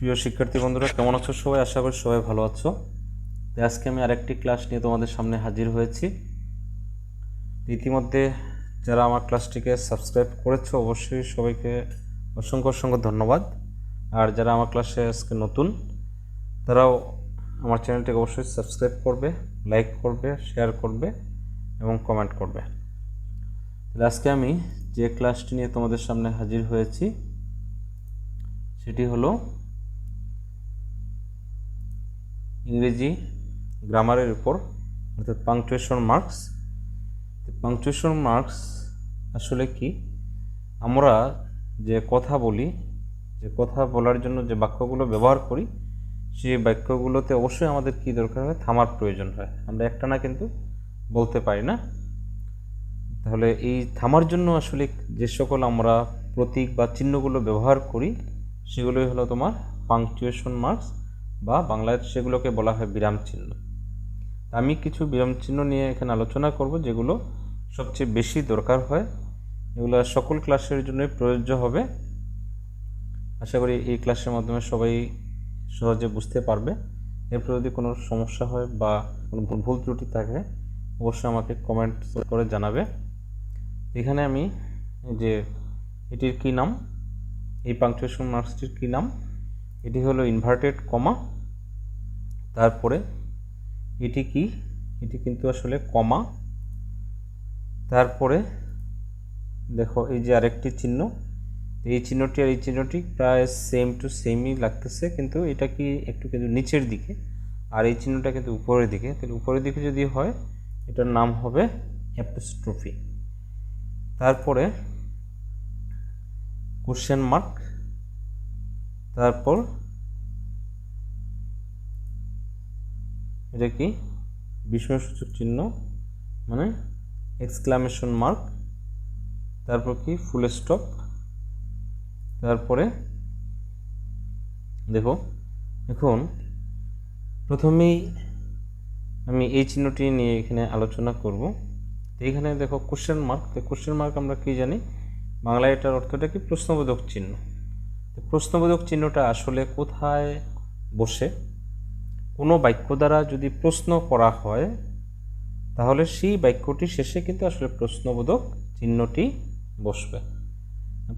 প্রিয় শিক্ষার্থী বন্ধুরা, কেমন আছো সবাই? আশা করি সবাই ভালো আছো। তো আজকে আমি আরেকটি ক্লাস নিয়ে তোমাদের সামনে হাজির হয়েছি। ইতিমধ্যে যারা আমার ক্লাসটিকে সাবস্ক্রাইব করেছো অবশ্যই সবাইকে অসংখ্য অসংখ্য ধন্যবাদ। আর যারা আমার ক্লাসে আজকে নতুন তারাও আমার চ্যানেলটিকে অবশ্যই সাবস্ক্রাইব করবে, লাইক করবে, শেয়ার করবে এবং কমেন্ট করবে। তাহলে আজকে আমি যে ক্লাসটি নিয়ে তোমাদের সামনে হাজির হয়েছি সেটি হলো ইংরেজি গ্রামারের উপর, অর্থাৎ পাংচুয়েশন মার্কস। পাংচুয়েশন মার্কস আসলে কি? আমরা যে কথা বলি, যে কথা বলার জন্য যে বাক্যগুলো ব্যবহার করি, সেই বাক্যগুলোতে অবশ্যই আমাদের কি দরকার হয়? থামার প্রয়োজন হয়। আমরা একটানা কিন্তু বলতে পারি না। তাহলে এই থামার জন্য আসলে যে সকল আমরা প্রতীক বা চিহ্নগুলো ব্যবহার করি সেগুলোই হলো তোমার পাংচুয়েশন মার্কস, বা বাংলায় সেগুলোকে বলা হয় বিরাম চিহ্ন। আমি কিছু বিরাম চিহ্ন নিয়ে এখানে আলোচনা করব যেগুলো সবচেয়ে বেশি দরকার হয়। এগুলো সকল ক্লাসের জন্যই প্রযোজ্য হবে। আশা করি এই ক্লাসের মাধ্যমে সবাই সহজে বুঝতে পারবে। এরপর যদি কোনো সমস্যা হয় বা কোনো ভুল ত্রুটি থাকে অবশ্যই আমাকে কমেন্ট করে জানাবে। এখানে আমি যে এটির কি নাম, এই পাংচুয়েশন মার্কসটির কি নাম, এটি হলো ইনভার্টেড কমা। তারপরে এটি কি? এটি কিন্তু আসলে কমা। তারপরে দেখো এই যে আরেকটি চিহ্ন, এই চিহ্নটি আর এই চিহ্নটি প্রায় সেম টু সেমই লাগতেছে, কিন্তু এটা কি একটু কিন্তু নিচের দিকে আর এই চিহ্নটা কিন্তু উপরের দিকে। তাহলে উপরের দিকে যদি হয় এটার নাম হবে অ্যাপোস্ট্রফি। তারপরে কোশ্চেন মার্ক, তারপর এটা কি? বিস্ময়সূচক চিহ্ন মানে এক্সক্লামেশন মার্ক, তারপর কি? Full stop. তারপরে দেখো এখন প্রথমেই আমি এই চিহ্নটি নিয়ে এখানে আলোচনা করব। তো এখানে দেখো কোশ্চেন মার্ক। তো কোশ্চেন মার্ক আমরা কি জানি? বাংলায় এটার অর্থটা কি? প্রশ্নবোধক চিহ্ন। তো প্রশ্নবোধক চিহ্নটা আসলে কোথায় বসে? কোনো বাক্য দ্বারা যদি প্রশ্ন করা হয় তাহলে সেই বাক্যটির শেষে কিন্তু আসলে প্রশ্নবোধক চিহ্নটি বসবে।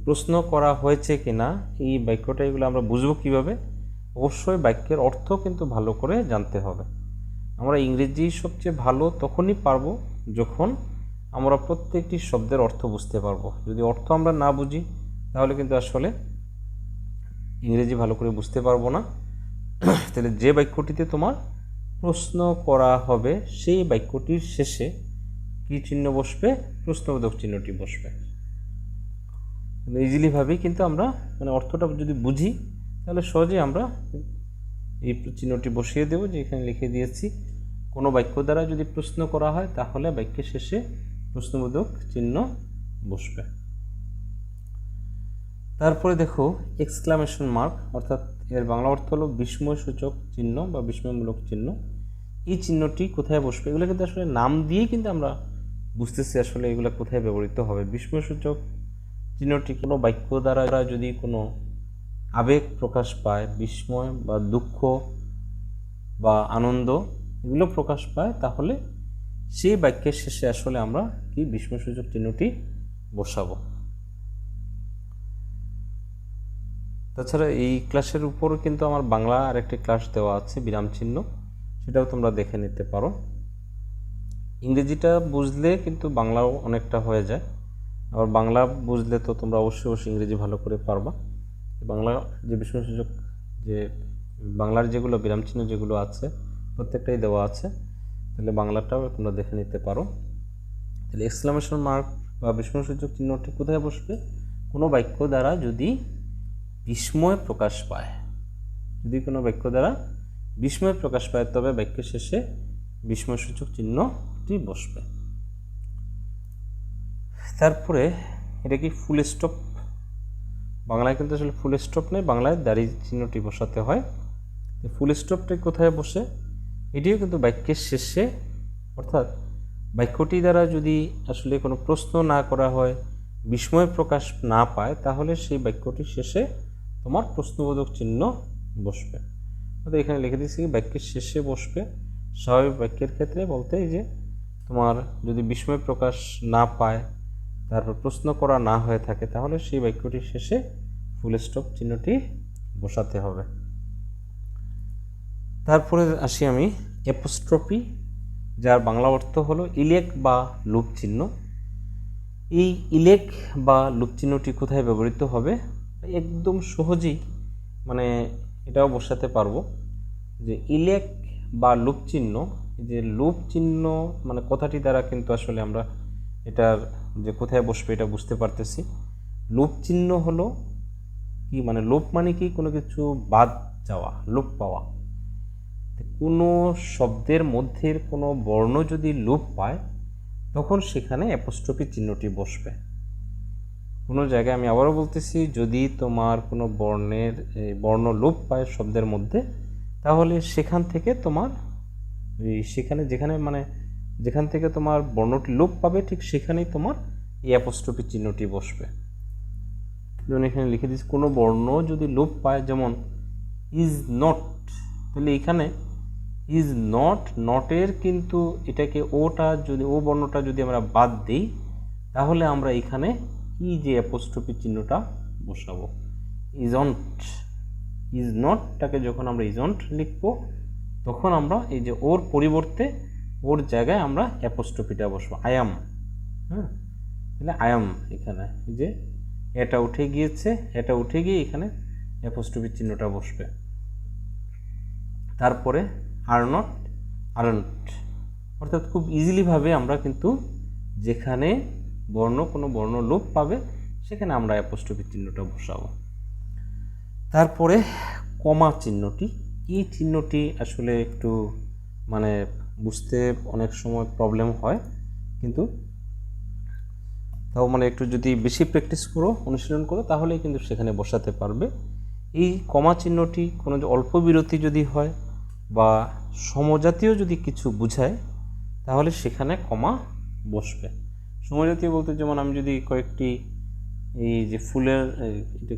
প্রশ্ন করা হয়েছে কিনা এই বাক্যটা, এগুলো আমরা বুঝবো কিভাবে? অবশ্যই বাক্যের অর্থ কিন্তু ভালো করে জানতে হবে। আমরা ইংরেজি সবচেয়ে ভালো তখনই পারবো যখন আমরা প্রত্যেকটি শব্দের অর্থ বুঝতে পারবো। যদি অর্থ আমরা না বুঝি তাহলে কিন্তু আসলে ইংরেজি ভালো করে বুঝতে পারবো না। তাহলে যে বাক্যটিতে তোমার প্রশ্ন করা হবে সেই বাক্যটির শেষে কি চিহ্ন বসবে? প্রশ্নবোধক চিহ্নটি বসবে। ইজিলিভাবেই কিন্তু আমরা অর্থটা যদি বুঝি তাহলে সহজেই আমরা এই চিহ্নটি বসিয়ে দেব, যে এখানে লিখে দিয়েছি। কোনো বাক্য দ্বারা যদি প্রশ্ন করা হয় তাহলে বাক্যের শেষে প্রশ্নবোধক চিহ্ন বসবে। তারপরে দেখো এক্সক্লামেশন মার্ক, অর্থাৎ এর বাংলা অর্থ হলো বিস্ময়সূচক চিহ্ন বা বিস্ময়মূলক চিহ্ন। এই চিহ্নটি কোথায় বসবে? এগুলো কিন্তু আসলে নাম দিয়েই কিন্তু আমরা বুঝতেছি আসলে এগুলো কোথায় ব্যবহৃত হবে। বিস্ময়সূচক চিহ্নটি কোনো বাক্য দ্বারা যদি কোনো আবেগ প্রকাশ পায়, বিস্ময় বা দুঃখ বা আনন্দ এগুলো প্রকাশ পায়, তাহলে সেই বাক্যের শেষে আসলে আমরা কি বিস্ময়সূচক চিহ্নটি বসাবো। তাছাড়া এই ক্লাসের উপরও কিন্তু আমার বাংলা আরেকটি ক্লাস দেওয়া আছে বিরাম চিহ্ন, সেটাও তোমরা দেখে নিতে পারো। ইংরেজিটা বুঝলে কিন্তু বাংলাও অনেকটা হয়ে যায়, আবার বাংলা বুঝলে তো তোমরা অবশ্যই ইংরেজি ভালো করে পারবা। বাংলা যে বিস্ময়সূচক যে বাংলার যেগুলো বিরাম চিহ্ন যেগুলো আছে প্রত্যেকটাই দেওয়া আছে, তাহলে বাংলাটাও তোমরা দেখে নিতে পারো। তাহলে এক্সক্লামেশন মার্ক বা বিস্ময়সূচক চিহ্নটি কোথায় বসবে? কোনো বাক্য দ্বারা যদি বিস্ময় প্রকাশ পায়, যদি কোনো বাক্য দ্বারা বিস্ময় প্রকাশ পায় তবে বাক্যের শেষে বিস্ময়সূচক চিহ্নটি বসবে। তারপরে এটা কি? Full stop. বাংলায় কিন্তু আসলে ফুল স্টপ নেই, বাংলায় দাড়ি চিহ্নটি বসাতে হয়। ফুল স্টপটি কোথায় বসে? এটিও কিন্তু বাক্যের শেষে, অর্থাৎ বাক্যটি দ্বারা যদি আসলে কোনো প্রশ্ন না করা হয়, বিস্ময় প্রকাশ না পায়, তাহলে সেই বাক্যটির শেষে তোমার প্রশ্নবোধক চিহ্ন বসবে। তো এখানে লিখে দিচ্ছি বাক্যের শেষে বসবে। স্বাভাবিক বাক্যের ক্ষেত্রে বলতে যে তোমার যদি বিস্ময় প্রকাশ না পায়, তারপর প্রশ্ন করা না হয়ে থাকে, তাহলে সেই বাক্যটির শেষে ফুল স্টপ চিহ্নটি বসাতে হবে। তারপরে আসি আমি অ্যাপোস্ট্রফি, যার বাংলা অর্থ হলো ইলেক বা লুপ চিহ্ন। এই ইলেক বা লুপ চিহ্নটি কোথায় ব্যবহৃত হবে? একদম সহজেই মানে এটাও বসাতে পারবো যে ইলেক বা লুপ চিহ্ন, যে লুপ চিহ্ন মানে কথাটি দ্বারা কিন্তু আসলে আমরা এটার যে কোথায় বসবে এটা বুঝতে পারতেছি। লুপ চিহ্ন হলো কি, মানে লুপ মানে কি, কোনো কিছু বাদ যাওয়া, লোপ পাওয়া। কোনো শব্দের মধ্যে কোনো বর্ণ যদি লোপ পায় তখন সেখানে অ্যাপোস্ট্রফি চিহ্নটি বসবে। কোনো জায়গায় আমি আবারও বলতেছি, যদি তোমার কোনো বর্ণ লোপ পায় শব্দের মধ্যে, তাহলে সেখান থেকে তোমার সেখানে যেখান থেকে তোমার বর্ণটি লোপ পাবে ঠিক সেখানেই তোমার এই অ্যাপোস্ট্রফি চিহ্নটি বসবে। যেমন এখানে লিখে দিচ্ছি কোনো বর্ণ যদি লোপ পায়, যেমন ইজ নট, তাহলে এখানে ইজ নটের কিন্তু এটাকে ও বর্ণটা যদি আমরা বাদ দিই, তাহলে আমরা এখানে যে অ্যাপোস্ট্রফি চিহ্নটা বসাবো। ইজ নটটাকে যখন আমরা ইজন্ট লিখবো, তখন আমরা এই যে ওর পরিবর্তে ওর জায়গায় আমরা অ্যাপোস্ট্রফিটা বসবো, আই অ্যাম। তাহলে আই অ্যাম, এখানে যে এটা উঠে গিয়েছে, এটা উঠে গিয়ে এখানে অ্যাপোস্ট্রফি চিহ্নটা বসবে। তারপরে আরন্ট, অর্থাৎ খুব ইজিলিভাবে আমরা কিন্তু যেখানে কোনো বর্ণ লোপ পাবে সেখানে আমরা অ্যাপোস্ট্রফি চিহ্নটা বসাবো। তারপরে কমা চিহ্নটি, এই চিহ্নটি আসলে একটু বুঝতে অনেক সময় প্রবলেম হয়, কিন্তু তাও একটু যদি বেশি প্র্যাকটিস করো, অনুশীলন করো, তাহলেই কিন্তু সেখানে বসাতে পারবে। এই কমা চিহ্নটি কোনো অল্প বিরতি যদি হয় বা সমজাতীয় যদি কিছু বোঝায়, তাহলে সেখানে কমা বসবে। সমজাতীয় বলতে যেমন আমি যদি কয়েকটি এই যে ফুলের এটা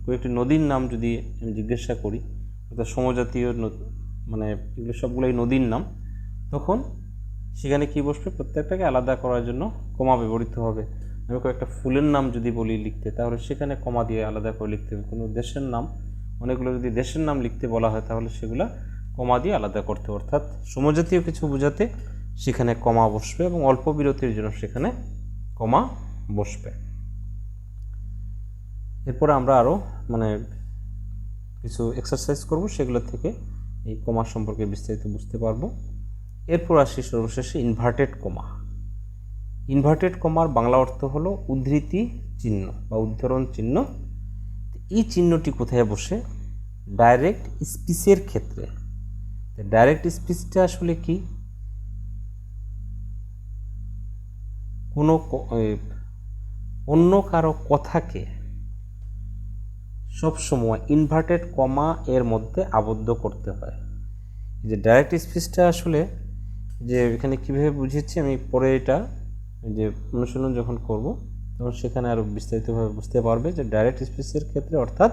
কয়েকটি নদীর নাম যদি আমি জিজ্ঞাসা করি, অর্থাৎ সমজাতীয় এগুলো সবগুলোই নদীর নাম, তখন সেখানে কি বসবে, প্রত্যেকটাকে আলাদা করার জন্য কমা ব্যবহৃত হবে। আমি কয়েকটা ফুলের নাম যদি বলি লিখতে, তাহলে সেখানে কমা দিয়ে আলাদা করে লিখতে হবে। কোনো দেশের নাম, অনেকগুলো যদি দেশের নাম লিখতে বলা হয়, তাহলে সেগুলো কমা দিয়ে আলাদা করতে হবে। অর্থাৎ সমজাতীয় কিছু বোঝাতে সেখানে কমা বসবে এবং অল্প বিরতির জন্য সেখানে কমা বসবে। এরপরে আমরা আরও কিছু এক্সারসাইজ করব, সেগুলো থেকে এই কমা সম্পর্কে বিস্তারিত বুঝতে পারবো। এরপর আসি সর্বশেষে ইনভার্টেড কমা। ইনভার্টেড কমার বাংলা অর্থ হলো উদ্ধৃতি চিহ্ন বা উদ্ধরণ চিহ্ন। এই চিহ্নটি কোথায় বসে? ডাইরেক্ট স্পিচের ক্ষেত্রে। ডাইরেক্ট স্পিচটা আসলে কি, কোনো অন্য কারো কথাকে সবসময় ইনভার্টেড কমা এর মধ্যে আবদ্ধ করতে হয়। যে ডাইরেক্ট স্পিচটা আসলে যে এখানে কীভাবে বুঝেছি আমি পরে এটা যে অনুশীলন যখন করব তখন সেখানে আরও বিস্তারিতভাবে বুঝতে পারবে যে ডাইরেক্ট স্পিচের ক্ষেত্রে অর্থাৎ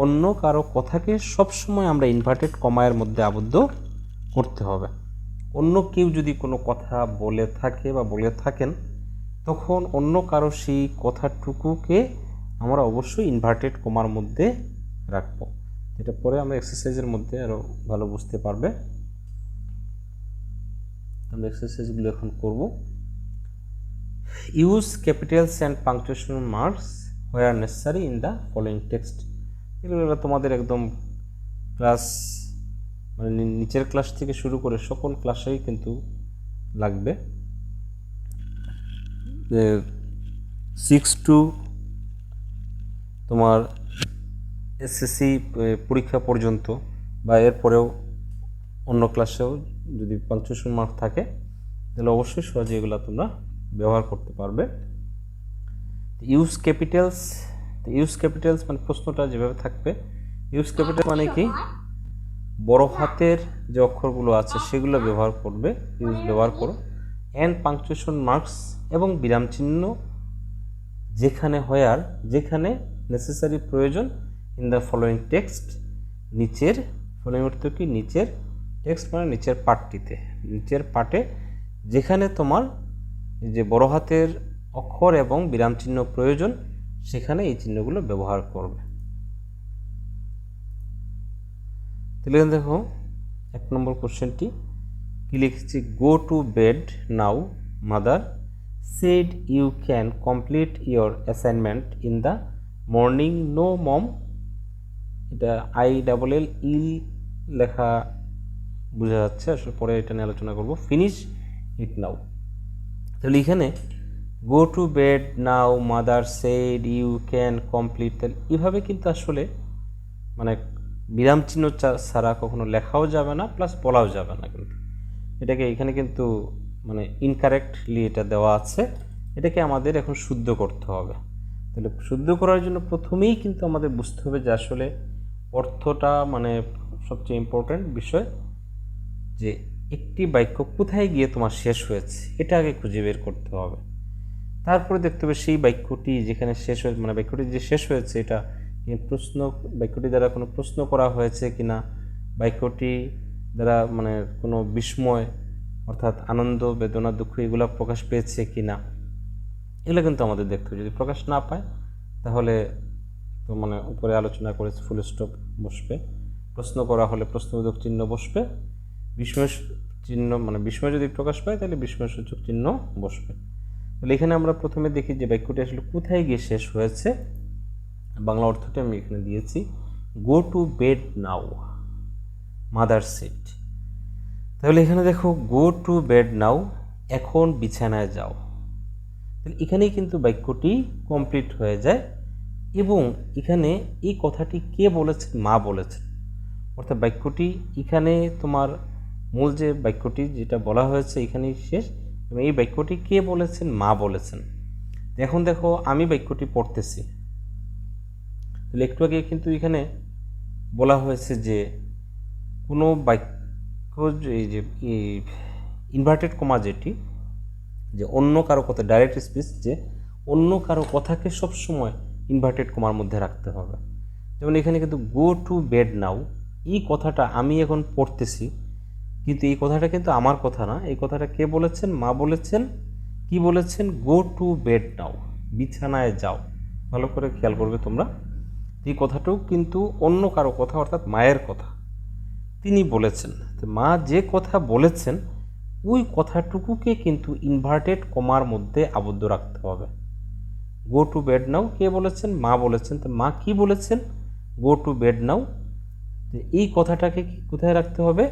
অন্য কারো কথাকে সবসময় আমরা ইনভার্টেড কমা এর মধ্যে আবদ্ধ করতে হবে। অন্য কেউ যদি কোনো কথা বলে থাকে বা বলে থাকেন, তখন অন্য কারো সেই কথাটুকুকে আমরা অবশ্যই ইনভার্টেড কমার মধ্যে রাখবো। এটা পরে আমরা এক্সারসাইজের মধ্যে আরও ভালো বুঝতে পারবে। আমরা এক্সারসাইজগুলো এখন করব। Use Capitals and punctuation marks where necessary in the following text. এগুলো তোমাদের একদম ক্লাস নিচের ক্লাস থেকে শুরু করে সকল ক্লাসেই কিন্তু লাগবে। 6 to তোমার এসএসসি পরীক্ষা পর্যন্ত বা এরপরেও অন্য ক্লাসেও যদি পাংচুয়েশন মার্ক থাকে, তাহলে অবশ্যই সহজে এগুলো তোমরা ব্যবহার করতে পারবে। ইউজ ক্যাপিটালস প্রশ্নটা যেভাবে থাকবে, ইউজ ক্যাপিটাল কি, বড় হাতের যে অক্ষরগুলো আছে সেগুলো ব্যবহার করো। অ্যান্ড পাংচুয়েশন মার্কস এবং বিরাম চিহ্ন যেখানে নেসেসারি প্রয়োজন ইন দ্য ফলোয়িং টেক্সট, নিচের ফলোয়িং অর্থ কি নিচের টেক্সট মানে নিচের পার্টটিতে, নিচের পার্টে যেখানে তোমার যে বড় হাতের অক্ষর এবং বিরাম চিহ্ন প্রয়োজন সেখানে এই চিহ্নগুলো ব্যবহার করবে। তাহলে দেখো 1 নম্বর কোশ্চেনটি কি লিখেছি, go to bed now mother said you can complete your assignment in the morning no mom. এটা ILL লেখা বোঝা যাচ্ছে, আসলে পরে এটা নিয়ে আলোচনা করব। ফিনিশ ইট নাও, তাহলে এখানে go to bed now mother said you can complete, তাহলে এভাবে কিন্তু আসলে মানে বিরাম চিহ্ন ছাড়া কখনো লেখাও যাবে না প্লাস বলাও যাবে না, কিন্তু এটাকে এখানে কিন্তু মানে ইনকারেক্টলি এটা দেওয়া আছে, এটাকে আমাদের এখন শুদ্ধ করতে হবে। তাহলে শুদ্ধ করার জন্য প্রথমেই কিন্তু আমাদের বুঝতে হবে যে আসলে অর্থটা মানে সবচেয়ে ইম্পর্ট্যান্ট বিষয়, যে একটি বাক্য কোথায় গিয়ে তোমার শেষ হয়েছে এটা আগে খুঁজে বের করতে হবে। তারপরে দেখতে হবে সেই বাক্যটি যেখানে শেষ হয়েছে মানে বাক্যটি যে শেষ হয়েছে এটা প্রশ্ন, বাক্যটি দ্বারা কোনো প্রশ্ন করা হয়েছে কিনা, বাক্যটি দ্বারা মানে কোনো বিস্ময় অর্থাৎ আনন্দ বেদনা দুঃখ এগুলো প্রকাশ পেয়েছে কিনা, এগুলো কিন্তু আমাদের দেখতে হবে। যদি প্রকাশ না পায় তাহলে তো মানে উপরে আলোচনা করেছে ফুল স্টপ বসবে, প্রশ্ন করা হলে প্রশ্নবোধক চিহ্ন বসবে, বিস্ময় চিহ্ন মানে বিস্ময় যদি প্রকাশ পায় তাহলে বিস্ময়সূচক চিহ্ন বসবে। তাহলে এখানে আমরা প্রথমে দেখি যে বাক্যটি আসলে কোথায় গিয়ে শেষ হয়েছে। বাংলা অর্থটি আমি এখানে দিয়েছি, গো to bed now mother shed. তাহলে এখানে দেখো গো টু বেড নাও, এখন বিছানায় যাও। তাহলে এখানেই কিন্তু বাক্যটি কমপ্লিট হয়ে যায় এবং এখানে এই কথাটি কে বলেছেন, মা বলেছেন, অর্থাৎ বাক্যটি এখানে তোমার মূল যে বাক্যটি যেটা বলা হয়েছে এখানেই শেষ এবং এই বাক্যটি কে বলেছেন, মা বলেছেন। এখন দেখো আমি বাক্যটি পড়তেছি, তাহলে একটু আগে কিন্তু এখানে বলা হয়েছে যে কোনো বাক্য এই যে ইনভার্টেড কমা যেটি যে অন্য কারো কথা ডাইরেক্ট স্পিচ যে অন্য কারো কথাকে সবসময় ইনভার্টেড কমার মধ্যে রাখতে হবে। যেমন এখানে কিন্তু গো টু বেড নাও, এই কথাটা আমি এখন পড়তেছি কিন্তু এই কথাটা কিন্তু আমার কথা না, এই কথাটা কে বলেছেন, মা বলেছেন। কি বলেছেন, গো টু বেড নাও, বিছানায় যাও। ভালো করে খেয়াল করবে তোমরা, এই কথাটাও কিন্তু অন্য কারো কথা অর্থাৎ মায়ের কথা, তিনি বলেছেন। মা যে কথা বলেছেন ওই কথাটুকুকে কিন্তু ইনভার্টেড কমার মধ্যে আবদ্ধ রাখতে হবে। গো টু বেড নাও কে বলেছেন, মা বলেছেন। তো মা কি বলেছেন, গো টু বেড নাও, এই কথাটাকে কোথায় রাখতে হবে,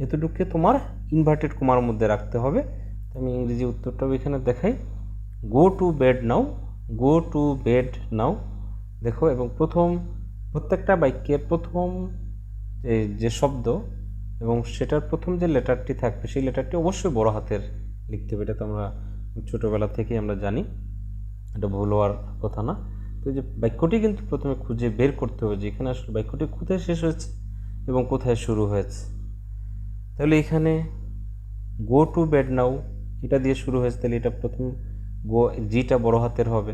এতটুকুকে তোমার ইনভার্টেড কমার মধ্যে রাখতে হবে। তো আমি ইংরেজি উত্তরটাও এখানে দেখাই, গো to bed now, go to bed নাও। দেখো এবং প্রত্যেকটা বাক্যের প্রথম যে শব্দ এবং সেটার প্রথম যে লেটারটি থাকবে সেই লেটারটি অবশ্যই বড় হাতের লিখতে হবে। এটা তো আমরা ছোটোবেলা থেকেই আমরা জানি, এটা ভুল হওয়ার কথা না। তো যে বাক্যটি কিন্তু প্রথমে খুঁজে বের করতে হবে যে এখানে আসলে বাক্যটি কোথায় শেষ হয়েছে এবং কোথায় শুরু হয়েছে। তাহলে এখানে গো টু বেড নাও এটা দিয়ে শুরু হয়েছে, তাহলে এটা প্রথম গো জিটা বড় হাতের হবে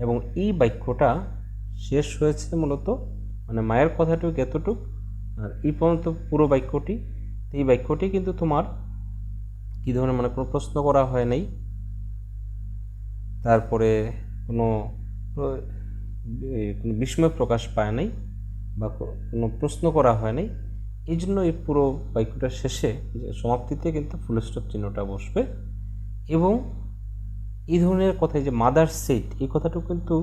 এবং এই বাক্যটা শেষ হয়েছে মূলত মানে মায়ের কথাটুকু এতটুক আর এই পর্যন্ত পুরো বাক্যটি। এই বাক্যটি কিন্তু তোমার কী ধরনের মানে কোনো প্রশ্ন করা হয় নাই, তারপরে কোনো বিস্ময় প্রকাশ পায় নাই বা কোনো প্রশ্ন করা হয় নাই, এই জন্য এই পুরো বাক্যটার শেষে সমাপ্তিতে কিন্তু ফুল স্টপ চিহ্নটা বসবে। এবং এই ধরনের কথাই যে মাদার সেড, এই কথাটুকু কিন্তু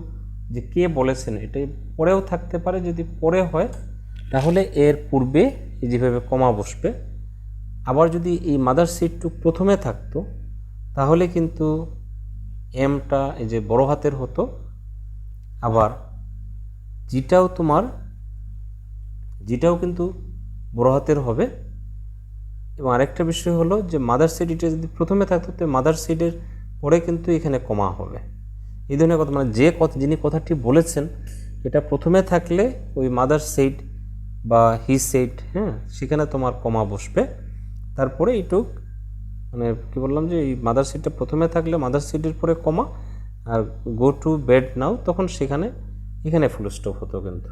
যে কে বলেছেন এটাই পরেও থাকতে পারে, যদি পরে হয় তাহলে এর পূর্বে যেভাবে কমা বসবে। আবার যদি এই মাদার সেডটু প্রথমে থাকতো তাহলে কিন্তু এমটা এই যে বড় হাতের হতো, আবার জিটাও কিন্তু বড় হাতের হবে। এবং আরেকটা বিষয় হলো যে মাদার সেড এটা যদি প্রথমে থাকতো তো মাদার সেডের পরে কিন্তু এখানে কমা হবে। এই ধরনের কথা মানে যিনি কথাটি বলেছেন এটা প্রথমে থাকলে ওই মাদার সেড বা হি সেড, হ্যাঁ, সেখানে তোমার কমা বসবে। তারপরে এইটুক মানে কী বললাম যে এই মাদার সেডটা প্রথমে থাকলে মাদার সেডের পরে কমা, আর গো টু বেড নাও তখন এখানে ফুল স্টপ হতো কিন্তু।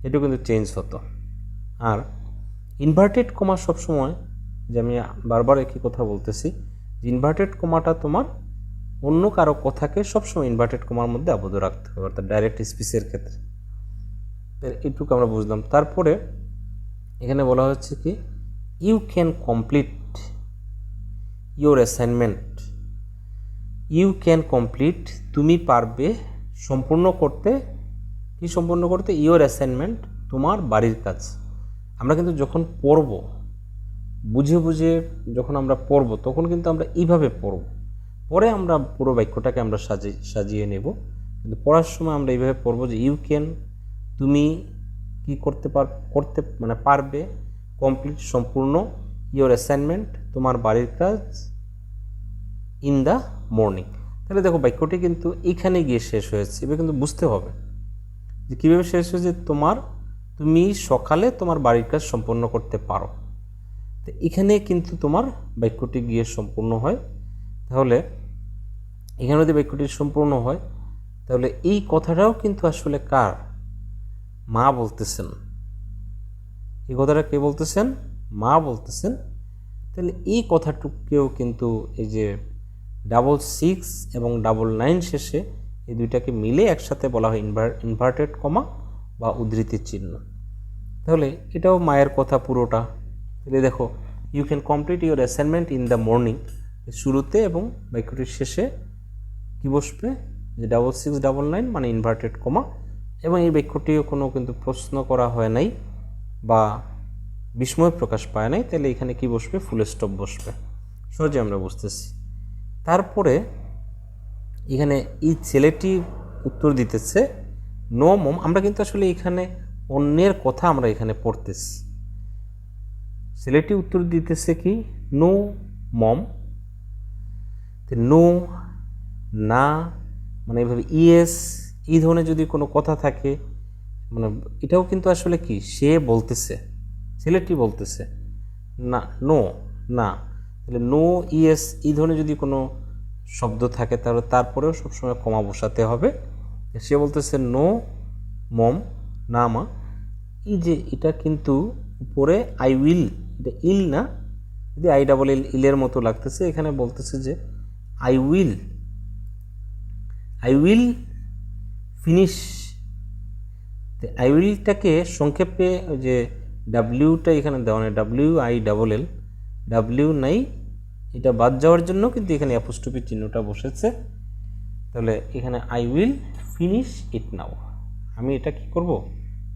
এটাও কিন্তু চেঞ্জ হতো। আর ইনভার্টেড কমা সবসময়, যে আমি বারবার একই কথা বলতেছি, যে ইনভার্টেড কমাটা তোমার অন্য কারো কথাকে সবসময় ইনভার্টেড কমার মধ্যে আবদ্ধ রাখতে হবে, অর্থাৎ ডাইরেক্ট স্পিচের ক্ষেত্রে। এইটুকু আমরা বুঝলাম। তারপরে এখানে বলা হচ্ছে কি, you can complete your assignment. You can complete, তুমি পারবে সম্পূর্ণ করতে। কি সম্পূর্ণ করতে? ইউর অ্যাসাইনমেন্ট, তোমার বাড়ির কাজ। আমরা কিন্তু যখন পড়ব, বুঝে বুঝে যখন আমরা পড়ব, তখন কিন্তু আমরা এইভাবে পড়ব, পরে আমরা পুরো বাক্যটাকে আমরা সাজিয়ে নেব। কিন্তু পড়ার সময় আমরা এইভাবে পড়ব যে ইউ ক্যান, তুমি কি করতে পারবে, কমপ্লিট সম্পূর্ণ, ইউর অ্যাসাইনমেন্ট তোমার বাড়ির কাজ, ইন দ্য মর্নিং। তাহলে দেখো বাক্যটি কিন্তু এখানে গিয়ে শেষ হয়েছে। এবার কিন্তু বুঝতে হবে যে কীভাবে শেষ হয়েছে। তুমি সকালে তোমার বাড়ির কাজ সম্পন্ন করতে পারো, তো এখানে কিন্তু তোমার বাক্যটি গিয়ে সম্পূর্ণ হয়। তাহলে এখানে যদি বাক্যটি সম্পূর্ণ হয়, তাহলে এই কথাটাও কিন্তু আসলে কার? মা বলতেছেন। এই কথাটা কে বলতেছেন? মা বলতেছেন। তাহলে এই কথাটুকুকেও কিন্তু এই যে 66 এবং 99 শেষে, এই দুইটাকে মিলে একসাথে বলা হয় ইনভার্টেড কমা বা উদ্ধৃতির চিহ্ন। তাহলে এটাও মায়ের কথা পুরোটা। তাহলে দেখো, you can complete your assignment in the morning, শুরুতে এবং বাক্যটির শেষে কি বসবে? যে 6699 মানে ইনভার্টেড কমা। এবং এই বাক্যটিও কোনো কিন্তু প্রশ্ন করা হয় নাই বা বিস্ময় প্রকাশ পায় নাই, তাহলে এখানে কি বসবে? ফুল স্টপ বসবে। সহজে আমরা বুঝতেছি। তারপরে এখানে এই ছেলেটি উত্তর দিতেছে নো মম। আমরা কিন্তু আসলে এখানে অন্যের কথা আমরা এখানে পড়তেছি। ছেলেটি উত্তর দিতেছে কি? No mom. নো, না, মানে এইভাবে ইয়েস, এই ধরনের যদি কোনো কথা থাকে, মানে এটাও কিন্তু আসলে কি সে বলতেছে, ছেলেটি বলতেছে না, নো, না। তাহলে নো, ইয়েস এই ধরনের যদি কোনো শব্দ থাকে, তাহলে তারপরেও সবসময় কমা বসাতে হবে। সে বলতেছে নো মম, না মা। এই যে এটা কিন্তু উপরে আই উইল, এটা ইল না, যদি আই ডাবল ইল, ইলের মতো লাগতেছে। এখানে বলতেছে যে আই উইল ফিনিশ। আই উইলটাকে সংক্ষেপে যে ডাব্লিউটা এখানে দেওয়া নেই, WILL, ডাব্লিউ নাই, এটা বাদ যাওয়ার জন্য কিন্তু এখানে অ্যাপোস্ট্রফি চিহ্নটা বসেছে। তাহলে এখানে আই উইল ফিনিশ ইট নাও, আমি এটা কি করব?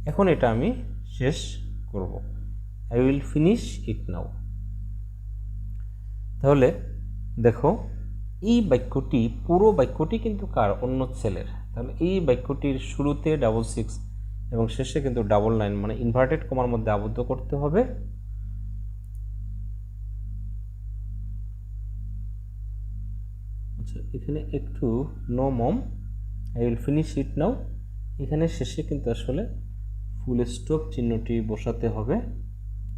এখন এটা আমি শেষ করব। I will finish it now. তাহলে দেখো, এই বাক্যটি, পুরো বাক্যটি কিন্তু কার? অন্য ছেলের। তাহলে এই বাক্যটির শুরুতে 66 এবং শেষে কিন্তু 99, মানে ইনভার্টেড কমার মধ্যে আবদ্ধ করতে হবে। আচ্ছা, এখানে একটু no mom, I will finish it now, এখানে শেষে কিন্তু আসলে ফুল স্টপ চিহ্নটি বসাতে হবে।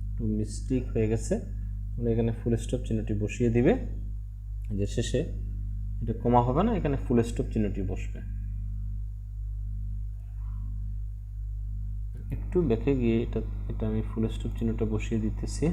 একটু মিস্টেক হয়ে গেছে, এখানে ফুল স্টপ চিহ্নটি বসিয়ে দিবে। যে শেষে এটা কমা হবে না, এখানে ফুল স্টপ চিহ্নটি বসবে। একটু ব্যাকে গিয়ে এটা আমি ফুল স্টপ চিহ্নটা বসিয়ে দিতেছি।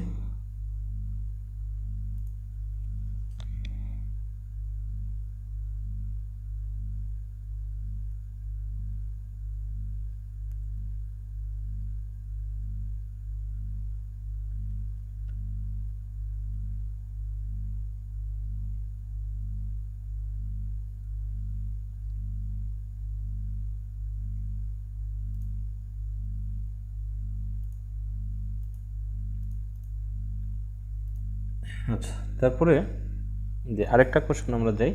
আচ্ছা, তারপরে যে আরেকটা কোশ্চেন আমরা যাই।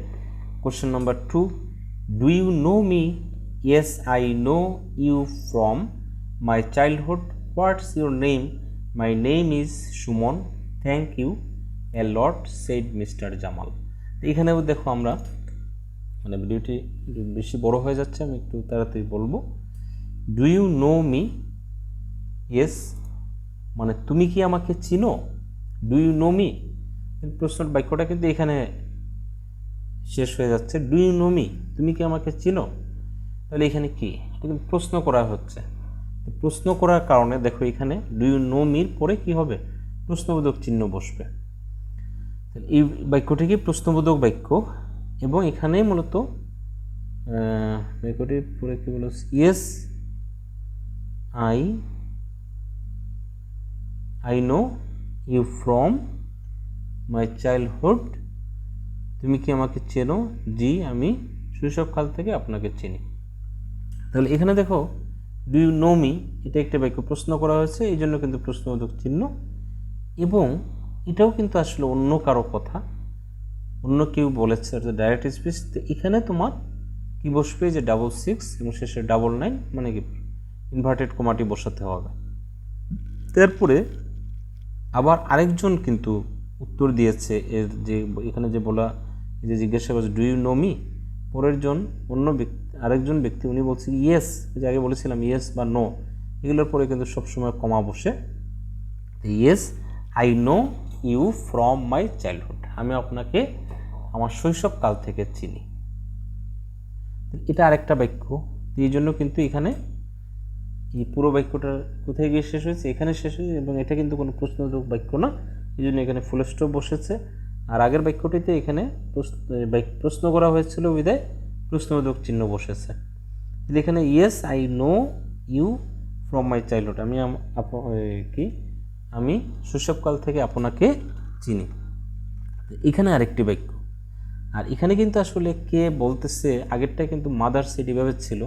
Question number 2, do you know me? Yes I know you from my childhood. What's your name? My name is Suman. Thank you a lot, said mister Jamal. এখানেও দেখো আমরা, মানে ভিডিওটি বেশি বড় হয়ে যাচ্ছে, আমি একটু তাড়াতাড়ি বলবো। Do you know me? Yes, মানে তুমি কি আমাকে চিনো? ডু ইউ নো মি, প্রশ্ন বাক্যটা কিন্তু এখানে শেষ হয়ে যাচ্ছে। ডু ইউ নো মি, তুমি কি আমাকে চিনো? তাহলে এখানে কি? এটা কিন্তু প্রশ্ন করা হচ্ছে। প্রশ্ন করার কারণে দেখো এখানে ডু ইউ নো মির পরে কি হবে, প্রশ্নবোধক চিহ্ন বসবে। এই বাক্যটি কি প্রশ্নবোধক বাক্য, এবং এখানে মূলত বাক্যটির পরে কি বলো, yes I know you from my childhood, তুমি কি আমাকে চেনো, জি আমি শৈশবকাল থেকে আপনাকে চিনি। তাহলে এখানে দেখো ডু ইউ নো মি, এটা একটা বাক্য প্রশ্ন করা হয়েছে, এই জন্য কিন্তু প্রশ্নবোধক চিহ্ন, এবং এটাও কিন্তু আসলে অন্য কারো কথা, অন্য কেউ বলেছে, ডাইরেক্ট স্পিচ। তো এখানে তোমার কি বসবে, যে 66 এবং শেষে 99, মানে কি ইনভার্টেড কমাটি বসাতে হবে। তারপরে আবার আরেকজন কিন্তু উত্তর দিয়েছে, এর যে এখানে যে বলা, যে জিজ্ঞাসা করছে ডু ইউ নো মি, পরের জন অন্য ব্যক্তি, আরেকজন ব্যক্তি, উনি বলছে ইয়েস, যে আগে বলেছিলাম ইয়েস বা নো, এগুলোর পরে কিন্তু সবসময় কমা বসে। Yes I know you from my childhood, আমি আপনাকে আমার শৈশবকাল থেকে চিনি। এটা আরেকটা বাক্য, এই জন্য কিন্তু এখানে এই পুরো বাক্যটা কোথায় গিয়ে শেষ হয়েছে, এখানে শেষ হয়েছে, এবং এটা কিন্তু কোনো প্রশ্নবোধক বাক্য না, এই জন্য এখানে ফুল স্টপ বসেছে। আর আগের বাক্যটিতে এখানে প্রশ্ন করা হয়েছিল বিধায় প্রশ্নবোধক চিহ্ন বসেছে। এখানে yes I know you from my childhood, আমি শৈশবকাল থেকে আপনাকে চিনি। এখানে আরেকটি বাক্য, আর এখানে কিন্তু আসলে কে বলতেছে, আগেরটা কিন্তু মাদার সেড এভাবে ছিল,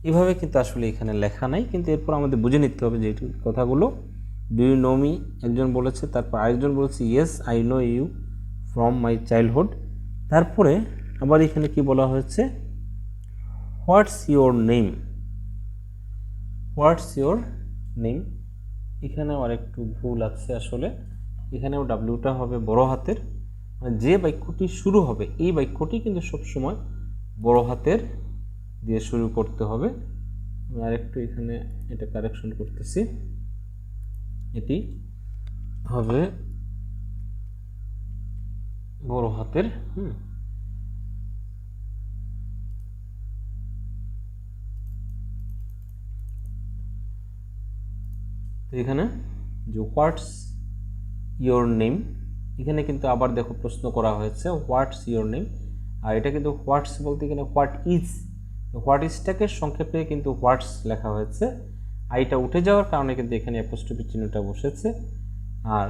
এভাবে কিন্তু আসলে এখানে লেখা নাই, কিন্তু এরপর আমাদের বুঝে নিতে হবে যে কথাগুলো ডু ইউ নো মি একজন বলেছে, তারপর আরেকজন বলেছে yes I know you from my childhood, তারপরে আবার এখানে কি বলা হয়েছে, what's your name, what's your name, এখানেও আরেকটু ভুল আছে আসলে, এখানেও ডাব্লিউটা হবে বড় হাতের, মানে যে বাক্যটি শুরু হবে এই বাক্যটি কিন্তু সবসময় বড় হাতের দিয়ে শুরু করতে হবে। আমি আরেকটু এখানে এটা কারেকশন করতেছি, এটি হবে বড় হাতের। তো এখানে যে হোয়াটস ইয়োর নেম, এখানে কিন্তু আবার দেখো প্রশ্ন করা হয়েছে হোয়াটস ইয়োর নেম, আর এটা কিন্তু হোয়াটস বলতে এখানে হোয়াট ইজ, হোয়াট ইজটাকে সংক্ষেপে কিন্তু হোয়াটস লেখা হয়েছে, আইটা উঠে যাওয়ার কারণে কিন্তু এখানে অ্যাপোস্ট্রফি চিহ্নটা বসেছে। আর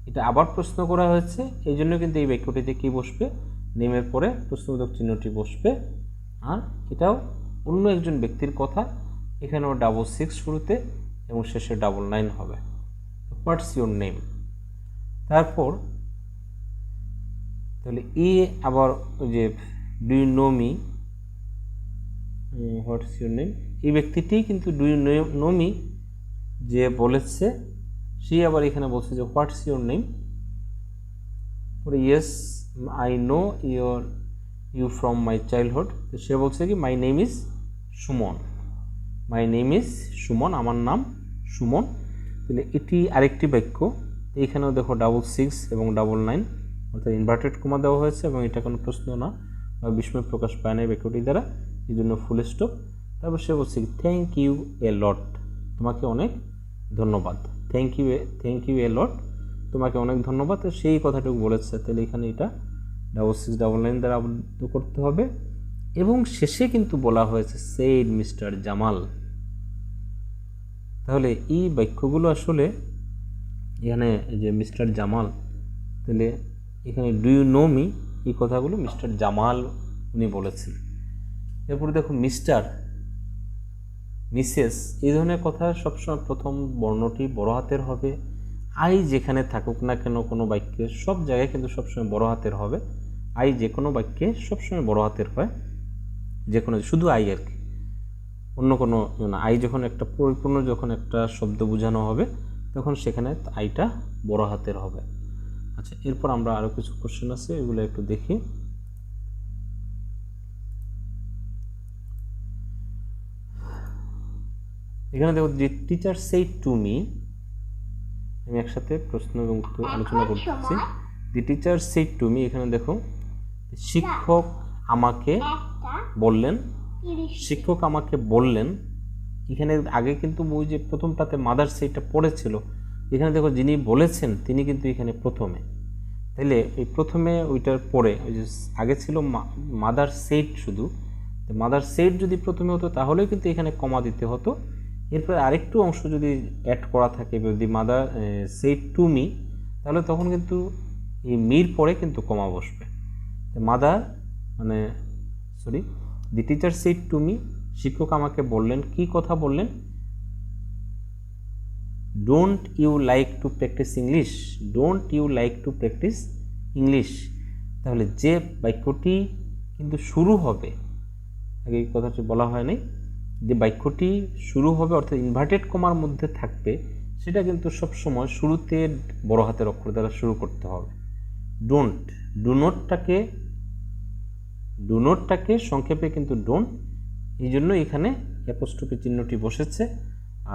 এটা আবার প্রশ্ন করা হয়েছে, এই জন্য কিন্তু এই বাক্যটিতে কি বসবে, নেমের পরে প্রশ্নবোধক চিহ্নটি বসবে। আর এটাও অন্য একজন ব্যক্তির কথা, এখানেও 66 শুরুতে এবং শেষে 99 হবে। হোয়াটস ইয়োর নেম, তারপর তাহলে আবার ওই যে do you know me, what's your name, এই ব্যক্তিটি কিন্তু ডু ইউ নো মি যে বলেছে, সে আবার এখানে বলছে যে হোয়াটস ইয়োর নেম, পরে yes I know you from my childhood, তো সে বলছে কি my name is Suman, my name is Suman, আমার নাম সুমন। তাহলে এটি আরেকটি বাক্য, এইখানেও দেখো 66 এবং 99, অর্থাৎ ইনভার্টেড কমা দেওয়া হয়েছে, এবং এটা কোনো প্রশ্ন না বা বিস্ময় প্রকাশ পায় না এই বাক্যটি দ্বারা, এই জন্য ফুল স্টপ। তারপর সে বলছে থ্যাংক ইউ এ লট, তোমাকে অনেক ধন্যবাদ, থ্যাংক ইউ এ লট, তোমাকে অনেক ধন্যবাদ, সেই কথাটুকু বলেছে। তাহলে এখানে এটা 66 99 দ্বারা আবদ্ধ করতে হবে, এবং শেষে কিন্তু বলা হয়েছে সেইড মিস্টার জামাল। তাহলে এই বাক্যগুলো আসলে এখানে যে মিস্টার জামাল, তাহলে এখানে ডু ইউ নো মি, এই কথাগুলো মিস্টার জামাল উনি বলেছেন। এরপরে দেখো মিস্টার, মিসেস, এই ধরনের কথা সবসময় প্রথম বর্ণটি বড় হাতের হবে, আই যেখানে থাকুক না কেন কোনো বাক্যে সব জায়গায় কিন্তু সবসময় বড় হাতের হবে, আই যে কোনো বাক্যে সবসময় বড় হাতের হয়, যে কোনো শুধু আই আর কি, অন্য কোনো না। আই যখন একটা পরিপূর্ণ যখন একটা শব্দ বোঝানো হবে তখন সেখানে আইটা বড় হাতের হবে। আচ্ছা, এরপর আমরা আরও কিছু কোশ্চেন আছে, এগুলো একটু দেখি। এখানে দেখো যে টিচার সেইড টু মি, আমি একসাথে প্রশ্ন এবং উত্তর আলোচনা করতেছি। The teacher said to me, এখানে দেখো শিক্ষক আমাকে বললেন, শিক্ষক আমাকে বললেন এখানে আগে কিন্তু ওই যে প্রথমটাতে মাদার সেইটা পড়েছিল, এখানে দেখো যিনি বলেছেন তিনি কিন্তু এখানে প্রথমে, তাইলে এই প্রথমে ওইটার পরে ওই যে আগে ছিল মাদার সেট, শুধু মাদার সেট যদি প্রথমে হতো তাহলেও কিন্তু এখানে কমা দিতে হতো। এরপরে আরেকটু অংশ যদি অ্যাড করা থাকে, যদি মাদার সেট টু মি, তাহলে তখন কিন্তু এই মির পরে কিন্তু কমা বসবে। মাদার মানে sorry the teacher said to me, শিক্ষক আমাকে বললেন, কি কথা বললেন? Don't you like to practise English, don't you like to practise English. তাহলে যে বাক্যটি কিন্তু শুরু হবে, আগে এই কথাটি বলা হয় নাই, যে বাক্যটি শুরু হবে অর্থাৎ ইনভার্টেড কমার মধ্যে থাকবে, সেটা কিন্তু সবসময় শুরুতে বড় হাতের অক্ষর দ্বারা শুরু করতে হবে। ডোন্ট, ডু নটটাকে সংক্ষেপে কিন্তু ডোন্ট, এই জন্য এখানে অ্যাপোস্ট্রফি চিহ্নটি বসেছে।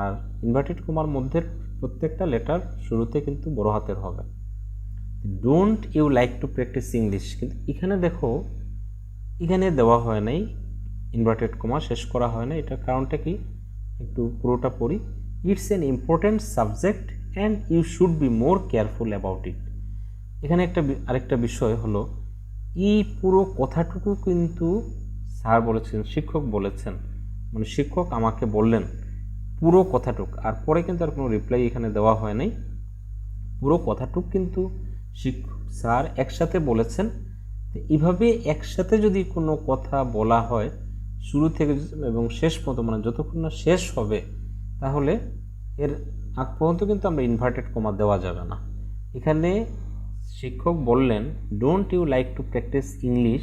আর ইনভার্টেড কমার মধ্যে প্রত্যেকটা লেটার শুরুতে কিন্তু বড় হাতের হবে। Don't you like to practise English, কিন্তু এখানে দেখো এখানে দেওয়া হয় নাই ইনভার্টেড কমা, শেষ করা হয় না। এটার কারণটা কি একটু পুরোটা পড়ি। It's an important subject and you should be more careful about it. এখানে আরেকটা বিষয় হলো, এই পুরো কথাটুকু কিন্তু স্যার বলেছেন, শিক্ষক বলেছেন, মানে শিক্ষক আমাকে বললেন পুরো কথাটুকু, আর পরে কিন্তু আর কোনো রিপ্লাই এখানে দেওয়া হয় নাই। পুরো কথাটুকু কিন্তু শিক্ষক স্যার একসাথে বলেছেন। এইভাবে একসাথে যদি কোনো কথা বলা হয় শুরু থেকে এবং শেষ পর্যন্ত, মানে যতক্ষণ না শেষ হবে, তাহলে এর আগ পর্যন্ত কিন্তু আমরা ইনভার্টেড কমা দেওয়া যাবে না। এখানে শিক্ষক বললেন don't you like to practise English,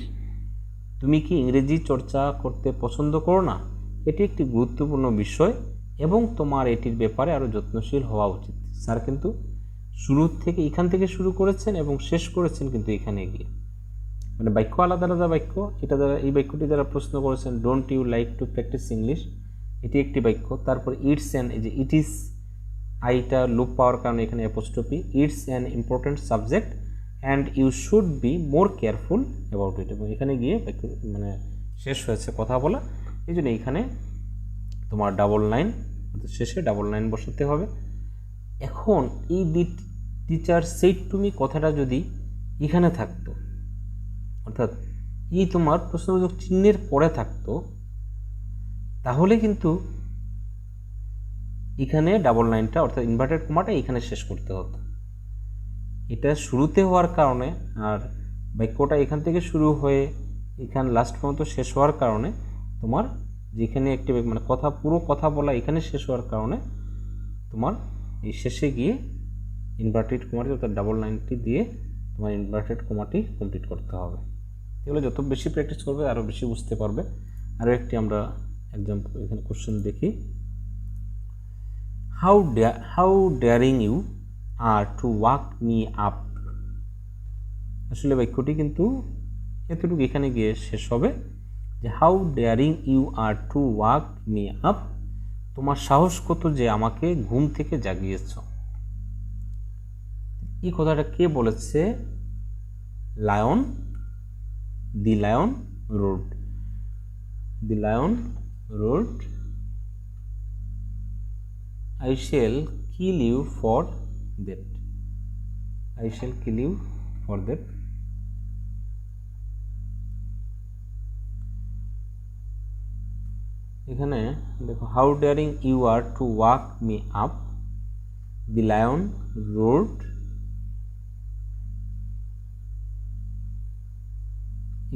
তুমি কি ইংরেজি চর্চা করতে পছন্দ করো না? এটি একটি গুরুত্বপূর্ণ বিষয় এবং তোমার এটির ব্যাপারে আরও যত্নশীল হওয়া উচিত। স্যার কিন্তু শুরু থেকে এখান থেকে শুরু করেছেন এবং শেষ করেছেন কিন্তু এখানে গিয়ে, মানে বাক্য আলাদা আলাদা বাক্য। এটা দ্বারা এই বাক্যটি দ্বারা প্রশ্ন করেছেন don't you like to practise English, এটি একটি বাক্য। তারপর ইটস অ্যান, এই যে ইট ইজ, আইটা লুপ পাওয়ার কারণে এখানে apostrophe, it's an important subject and you should be more careful about it, এবং এখানে গিয়ে বাক্য মানে শেষ হয়েছে কথা বলা। এই জন্য এইখানে তোমার ডাবল লাইন, শেষে ডাবল লাইন বসাতে হবে। এখন এই the teacher said to me কথাটা যদি এখানে থাকতো, অর্থাৎ এই তোমার প্রশ্নবোধক চিহ্নের পরে থাকতো, তাহলে কিন্তু এখানে ডাবল লাইনটা অর্থাৎ ইনভার্টেড কমাটা এখানে শেষ করতে হতো। এটা শুরুতে হওয়ার কারণে আর বাক্যটা এখান থেকে শুরু হয়ে এখানে লাস্ট পর্যন্ত শেষ হওয়ার কারণে তোমার যেখানে একটি মানে কথা পুরো কথা বলা এখানে শেষ হওয়ার কারণে তোমার এই শেষে গিয়ে ইনভার্টেড কমাটি অর্থাৎ ডাবল লাইনটি দিয়ে তোমার ইনভার্টেড কমাটি কমপ্লিট করতে হবে। এগুলো যত বেশি প্র্যাকটিস করবে আরও বেশি বুঝতে পারবে। আরও একটি আমরা এক্সাম্পল এখানে কোশ্চেন দেখি। How daring you are to wake me up. আসলে বাক্যটি কিন্তু এতটুকু এখানে গিয়ে শেষ হবে যে how daring you are to wake me up, তোমার সাহস কত যে আমাকে ঘুম থেকে জাগিয়েছ। এই কথাটা কে বলেছে? Lion, the lion road, the lion road I shall kill you for that, I shall kill you for that। এখানে দেখো how daring you are to wake me up, the lion roared,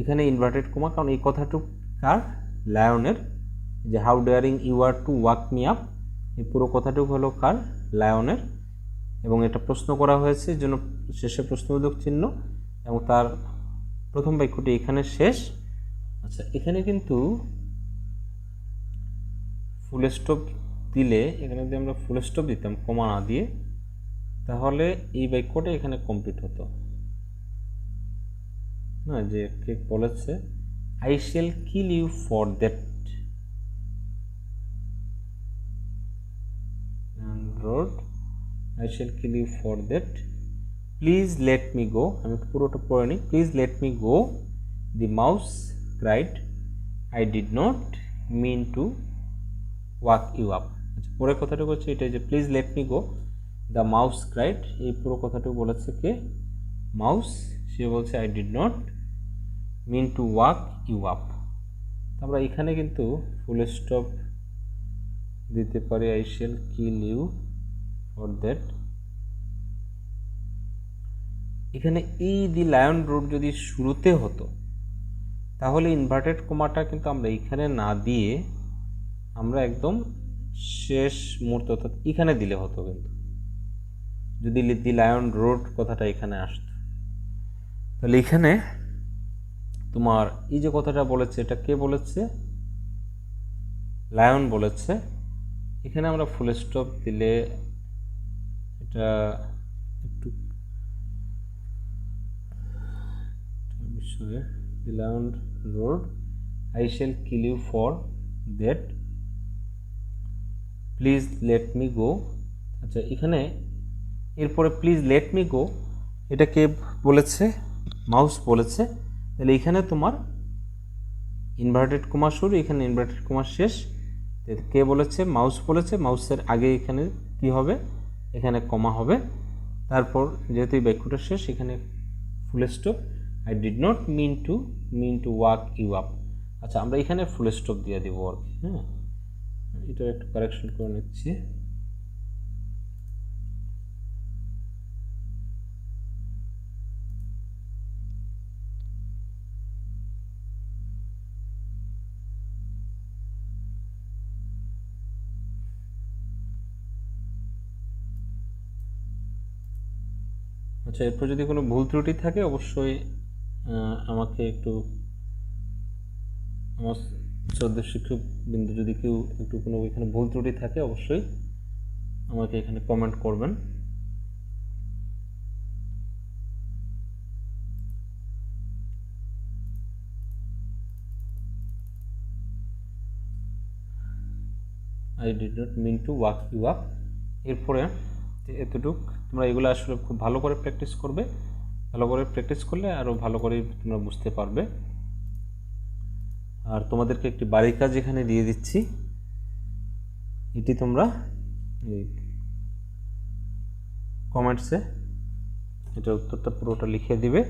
এখানে ইনভার্টেড কমা, কারণ এই কথাটুকু কার? লায়নের। যে how daring you are to wake me up, এই পুরো কথাটুকু হলো কার? লায়নের। এবং এটা প্রশ্ন করা হয়েছে জন্য শেষে প্রশ্নবোধক চিহ্ন এবং তার প্রথম বাক্যটি এখানে শেষ। আচ্ছা, এখানে কিন্তু ফুল স্টপ দিলে, এখানে যদি আমরা ফুল স্টপ দিতাম কমা না দিয়ে, তাহলে এই বাক্যটা এখানে কমপ্লিট হতো না। যে কে বলেছে I shall kill you for that roared, I shall kill you for that, please let me go, আমি পুরোটা পড়ে নিই। Please let me go, the mouse cried, I did not mean to wake you up. আচ্ছা, পরের কথাটুকু হচ্ছে এটা যে please let me go, the mouse cried. এই পুরো কথাটুকু বলেছে কে? মাউস। সে বলছে I did not mean to wake you up. আমরা এখানে কিন্তু ফুল স্টপ দিতে পারি, I shall kill you for that. এখানে এই দি লায়ন রোড যদি শুরুতে হতো তাহলে ইনভার্টেড কমাটা কিন্তু আমরা এখানে না দিয়ে আমরা একদম শেষ মুহূর্তে অর্থাৎ এখানে দিলে হতো, কিন্তু যদি দি লায়ন রোড কথাটা এখানে আসতো। তাহলে এখানে তোমার এই যে কথাটা বলেছে এটা কে বলেছে? লায়ন বলেছে। এখানে আমরা ফুল স্টপ দিলে এটা একটু বিষয়ে, the lion road I shall kill you for that, please let me go. আচ্ছা, এখানে এরপরে প্লিজ লেট মি গো এটা কে বলেছে? মাউস বলেছে। তাহলে এখানে তোমার ইনভার্টেড কমা শুরু, এখানে ইনভার্টেড কমা শেষ। কে বলেছে? মাউস বলেছে। মাউসের আগে এখানে কি হবে? এখানে কমা হবে। তারপর যেহেতু এই বাক্যটা শেষ, এখানে full stop, I did not mean to wake you up. আচ্ছা, আমরা এখানে ফুল স্টপ দিয়ে দিব আর কি। হ্যাঁ, এটা একটু কারেকশন করে নিচ্ছি। আচ্ছা, এরপর যদি কোনো ভুল ত্রুটি থাকে অবশ্যই আমাকে একটু, আমার শ্রদ্ধেয় শিক্ষক বিন্দু যদি কেউ একটু কোনো এখানে ভুল ত্রুটি থাকে অবশ্যই আমাকে এখানে কমেন্ট করবেন। I did not mean to wake you up. এরপরে এতটুক তোমরা এগুলো আসলে খুব ভালো করে প্র্যাকটিস করবে। ভালো করে প্র্যাকটিস করলে আরও ভালো করে তোমরা বুঝতে পারবে। আর তোমাদেরকে একটি বাড়ির কাজ এখানে দিয়ে দিচ্ছি, এটি তোমরা এই কমেন্টসে এটার উত্তরটা পুরোটা লিখে দিবে।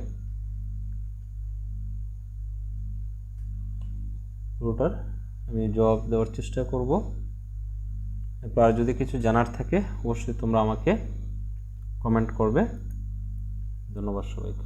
পুরোটার আমি জবাব দেওয়ার চেষ্টা করব। এরপর যদি কিছু জানার থাকে অবশ্যই তোমরা আমাকে কমেন্ট করবে। ধন্যবাদ সবাইকে।